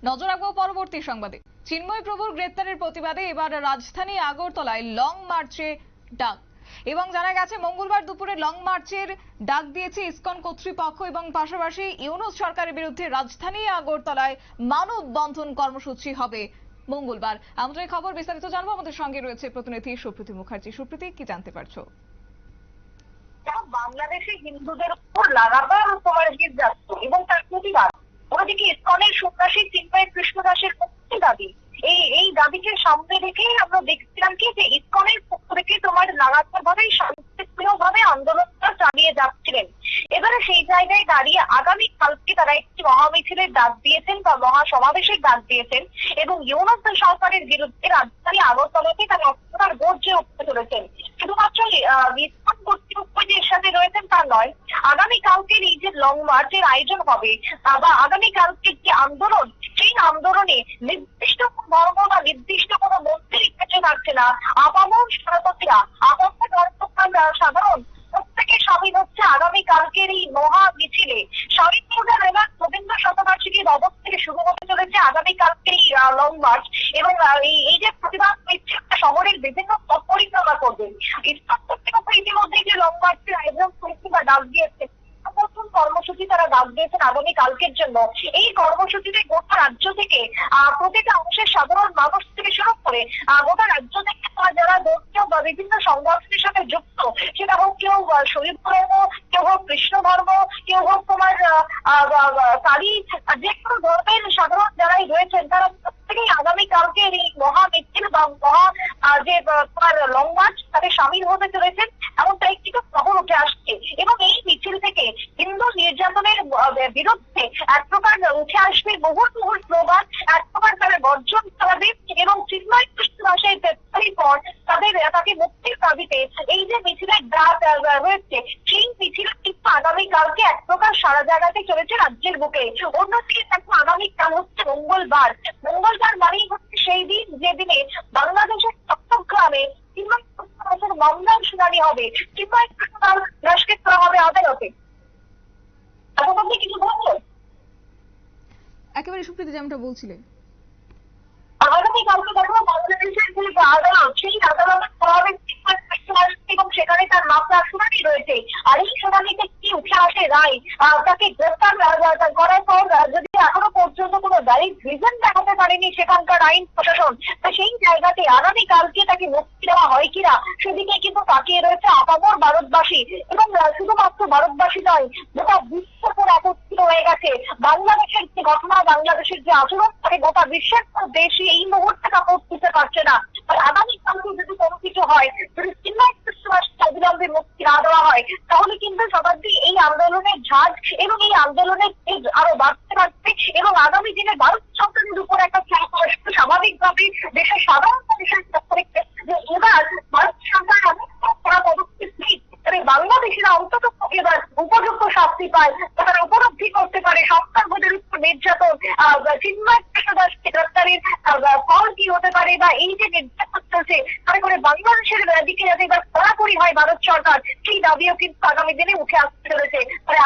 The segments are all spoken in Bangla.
নজর রাখবো পরবর্তী সংবাদে। চিন্ময় প্রভুর গ্রেপ্তারের প্রতিবাদে এবার রাজধানী আগরতলায় লং মার্চে ডাক এবং জানা গেছে মঙ্গলবার দুপুরে লং মার্চের ডাক দিয়েছে ইসকন কর্তৃপক্ষ এবং পাশাপাশি ইউনূস সরকারের বিরুদ্ধে রাজধানী আগরতলায় মানববন্ধন কর্মসূচি হবে মঙ্গলবার। আমাদের খবর বিস্তারিত জানবো, আমাদের সঙ্গে রয়েছে প্রতিনিধি সুপ্রীতি মুখার্জি। সুপ্রীতি, কি জানতে পারছো? বাংলাদেশে হিন্দুদের উপর লাগাতার তোমার নির্যাতন এবং তার প্রতিবাদ, ওদিকে ইসকনের সন্ন্যাসী চিন্ময় কৃষ্ণ দাসের মুক্তির দাবি, এই দাবিকে সামনে রেখে আমরা দেখছিলাম কি যে ইসকনের পক্ষ থেকে তোমার লাগাতার ভাবে শান্তিপূর্ণ ভাবে আন্দোলনটা চালিয়ে যাচ্ছিলেন। এবারে সেই জায়গায় দাঁড়িয়ে আগামী কালকে তারা একটি মহামিছিলের ডাক দিয়েছেন বা মহাসমাবেশের ডাক দিয়েছেন এবং ইউনূস সরকারের বিরুদ্ধে রাজধানী আগরতলাতে তারা অস্ত্রার গর্জে উঠতে চলেছেন। শুধুমাত্র ইসকন কর্তৃপক্ষ যে এর সাথে রয়েছেন তা নয়, আগামী কালকের এই যে লং মার্চের আয়োজন হবে বা আগামী কালকের যে আন্দোলন, সেই আন্দোলনে নির্দিষ্ট ধর্ম বা নির্দিষ্ট কোনো মন্ত্রী কিছু থাকছে না। আপামর সনাতনীরা, আপামর ধর্মপ্রাণ সাধারণ প্রত্যেকে সামিল হচ্ছে আগামী কালকের এই মহা মিছিলে। স্বামীপূজা মেলার রবীন্দ্র শতবার্ষিকীর অবস্থা থেকে শুরু হতে চলেছে আগামী কালকের এই লং মার্চ এবং এই যে প্রতিবাদ মিছিলটা শহরের বিভিন্ন পথ পরিক্রমা করবে। ইসকন কর্তৃপক্ষ ইতিমধ্যে যে লং মার্চের আয়োজন করেছে বা ডাক দিয়েছে, নতুন কর্মসূচি তারা ডাক দিয়েছেন আগামী কালকের জন্য। এই কর্মসূচিতে গোটা রাজ্য থেকে প্রতিটা অংশের সাধারণ মানুষ থেকে শুরু করে গোটা রাজ্য থেকে যারা ধর্মীয় বা বিভিন্ন সংগঠনের সাথে যুক্ত, সেটা হোক কেউ শৈব ধর্ম, কেউ হোক কৃষ্ণ ধর্ম, কেউ হোক তোমার কালী, যে কোনো ধর্মের সাধারণ যারাই রয়েছেন তারা প্রত্যেকেই আগামী কালকের এই মহা মিছিল বা মহা যে তোমার লং মার্চ তাতে সামিল হতে চলেছেন এমনটা একটি খবর উঠে আসছে। এবং এই মিছিল থেকে হিন্দু নির্যাতনের বিরুদ্ধে এক প্রকার উঠে আসবে বহু স্লোগান, এক প্রকার তাদের বর্জন চালাবে এবং চিন্ময় কৃষ্ণ দাসের গ্রেপ্তারির পর তাকে মুক্তির দাবিতে এই যে মিছিলের ডাক রয়েছে, সেই মিছিল কিন্তু আগামী কালকে এক প্রকার সারা জায়গাতে চলেছে রাজ্যের বুকে। অন্যদিকে দেখো আগামী কাল হচ্ছে মঙ্গলবার মানেই হচ্ছে সেই দিন যেদিনে বাংলাদেশের চট্টগ্রামে চিন্ময় কৃষ্ণ দাসের মামলার শুনানি হবে। চিন্ময় কৃষ্ণ দাসকে করা হবে আদালতে। এখন আপনি কিছু বলছেন? একেবারে সুপ্রীতি, যেমনটা বলছিলে আগামী কালকে দেখো বাংলাদেশের যে আদালত, সেই আদালতে করা হবে এবং সেখানে তার মামলার শুনানি রয়েছে। আর এই শুনানিতে কি উঠে আসে রায়, তাকে গ্রেফতার করার পর যদি এখনো পর্যন্ত কোনো ভ্যালিড রিজন দেখাতে পারেনি সেখানকার আইন প্রশাসন, তো সেই জায়গাতে আগামী কালকে তাকে মুক্তি দেওয়া হয় কিনা সেদিকে কিন্তু তাকিয়ে রয়েছে আপামর ভারতবাসী। এবং শুধুমাত্র ভারতবাসী নয়, গোটা বিশ্ব একত্রিত হয়ে গেছে। বাংলাদেশের যে ঘটনা, বাংলাদেশের যে আচরণ, তাকে গোটা বিশ্বের দেশই এই মুহূর্তে কাপড় দিতে পারছে না। আগামী কালকে যদি কোনো কিছু হয়, যদি চিন্ময় কৃষ্ণ দাসকে অবিলম্বে মুক্তি না দেওয়া হয়, তাহলে কিন্তু শতাব্দী এই আন্দোলনের ঝাঁজ এবং এই আন্দোলনের তেজ আরো বাড়তে থাকবে এবং আগামী দিনে ভারত সরকারের উপর একটা চাপ আসবে। স্বাভাবিকভাবে দেশের সাধারণ মানুষের পক্ষ থেকে যে এবার ভারত সরকার এমন কড়া পদক্ষেপ নেই বাংলাদেশিরা অন্তত এবার উপযুক্ত শাস্তি পায়, তারা উপলব্ধি করতে পারে সন্তানদের উপর নির্যাতন, চিন্ময় কৃষ্ণ দাসকে গ্রেফতারের ফল কি হতে পারে বা এই যে নির্যাতন চলছে তাতে করে বাংলাদেশের দিকে যাতে এবার কড়াকড়ি হয় ভারত সরকার, সেই দাবিও কিন্তু আগামী দিনে উঠে আসতে চলেছে।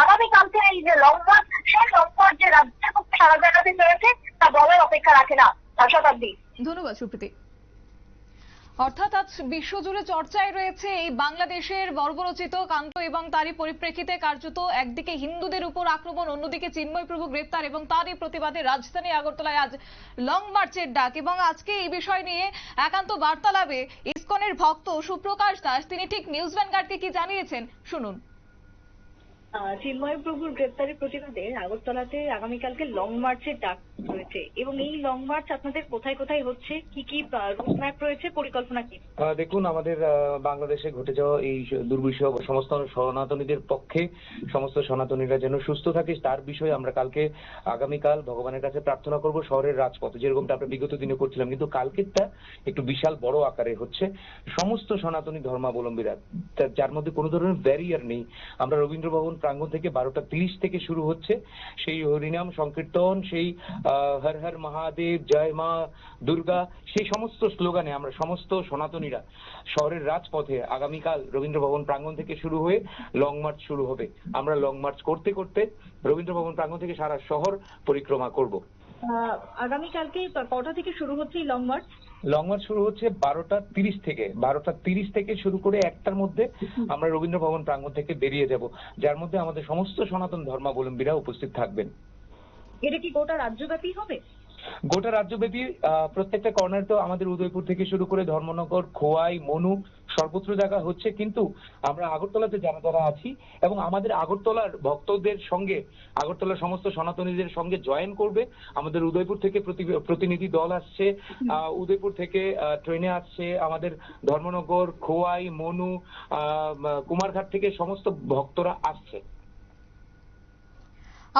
আগামী কালকে এই যে লং মার্চ, সেই লং মার্চ যে রাজ্যের মধ্যে সারা জায়গাতে চলেছে তা বলার অপেক্ষা রাখে না। শতাব্দী, ধন্যবাদ সুপ্রীতি। অর্থাৎ আজ বিশ্বজুড়ে চর্চায় রয়েছে এই বাংলাদেশের বর্বরচিত কাণ্ড এবং তারই পরিপ্রেক্ষিতে কার্যত একদিকে হিন্দুদের উপর আক্রমণ, অন্যদিকে চিন্ময় প্রভু গ্রেপ্তার এবং তারই প্রতিবাদে রাজধানী আগরতলায় আজ লং মার্চের ডাক। এবং আজকে এই বিষয় নিয়ে একান্ত বার্তালাপে ইসকনের ভক্ত সুপ্রকাশ দাস, তিনি ঠিক নিউজ ভ্যানগার্ডকে কি জানিয়েছেন শুনুন। চিন্ময় প্রভুর গ্রেপ্তারের প্রতিবাদে আগরতলাতে আগামীকালকে লং মার্চের ডাক রয়েছে এবং এই লং মার্চ আপনাদের কোথায় কোথায় হচ্ছে, কি কি রুটম্যাপ রয়েছে, পরিকল্পনা কি? দেখুন, আমাদের বাংলাদেশে ঘটে যাওয়া এই দুর্বিষহ সমস্ত সনাতনীদের পক্ষে, সমস্ত সনাতনীরা যেন সুস্থ থাকে তার বিষয়ে আমরা আগামীকাল ভগবানের কাছে প্রার্থনা করব শহরের রাজপথে, যেরকমটা আমরা বিগত দিনে করছিলাম। কিন্তু কালকেরটা একটু বিশাল বড় আকারে হচ্ছে। সমস্ত সনাতনী ধর্মাবলম্বীরা, যার মধ্যে কোনো ধরনের ব্যারিয়ার নেই, আমরা রবীন্দ্র ভবন প্রাঙ্গণ থেকে 12:30 থেকে শুরু হচ্ছে সেই হরিনাম সংকীর্তন, সেই হর হর মহাদেব, জয় মা দুর্গা, সেই সমস্ত স্লোগানে আমরা সমস্ত সনাতনীরা শহরের রাজপথে আগামীকাল রবীন্দ্র ভবন প্রাঙ্গণ থেকে শুরু হয়ে লং মার্চ শুরু হবে। আমরা লং মার্চ করতে করতে রবীন্দ্র ভবন প্রাঙ্গণ থেকে সারা শহর পরিক্রমা করব। আগামীকালকে কটা থেকে শুরু হচ্ছে এই লং মার্চ? লং মার্চ শুরু হচ্ছে 12:30 থেকে শুরু করে 1টার মধ্যে আমরা রবীন্দ্র ভবন প্রাঙ্গণ থেকে বেরিয়ে যাব, যার মধ্যে আমাদের সমস্ত সনাতন ধর্মাবলম্বীরা উপস্থিত থাকবেন। এটা কি গোটা রাজ্যব্যাপী হবে? গোটা রাজ্যব্যাপী প্রত্যেকটা কর্নার তো আমাদের উদয়পুর থেকে শুরু করে ধর্মনগর, খোয়াই, মনু সর্বত্র জায়গা হচ্ছে, কিন্তু আমরা আগরতলাতে যারা যারা আছি এবং আমাদের আগরতলার ভক্তদের সঙ্গে, আগরতলার সমস্ত সনাতনীদের সঙ্গে জয়েন করবে। আমাদের উদয়পুর থেকে প্রতিনিধি দল আসছে, উদয়পুর থেকে ট্রেনে আসছে, আমাদের ধর্মনগর, খোয়াই, মনু, কুমারঘাট থেকে সমস্ত ভক্তরা আসছে।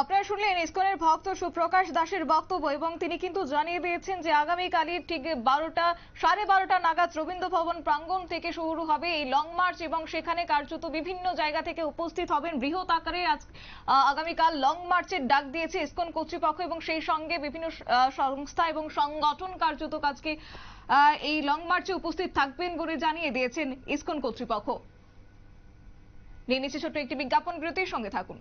আপনারা শুনলেন ইসকনের ভক্ত সুপ্রকাশ দাসের বক্তব্য, এবং তিনি কিন্তু জানিয়ে দিয়েছেন যে আগামীকালই ঠিক 12:30 নাগাদ রবীন্দ্র ভবন প্রাঙ্গণ থেকে শুরু হবে এই লং মার্চ, এবং সেখানে কার্যত বিভিন্ন জায়গা থেকে উপস্থিত হবেন বৃহৎ আকারে। আগামীকাল লং মার্চের ডাক দিয়েছে ইসকন কর্তৃপক্ষ, এবং সেই সঙ্গে বিভিন্ন সংস্থা এবং সংগঠন কার্যত আজকে এই লং মার্চে উপস্থিত থাকবেন বলে জানিয়ে দিয়েছেন ইসকন কর্তৃপক্ষ। নিয়ে নিচ্ছে ছোট্ট একটি বিজ্ঞাপন বিরতির সঙ্গে থাকুন।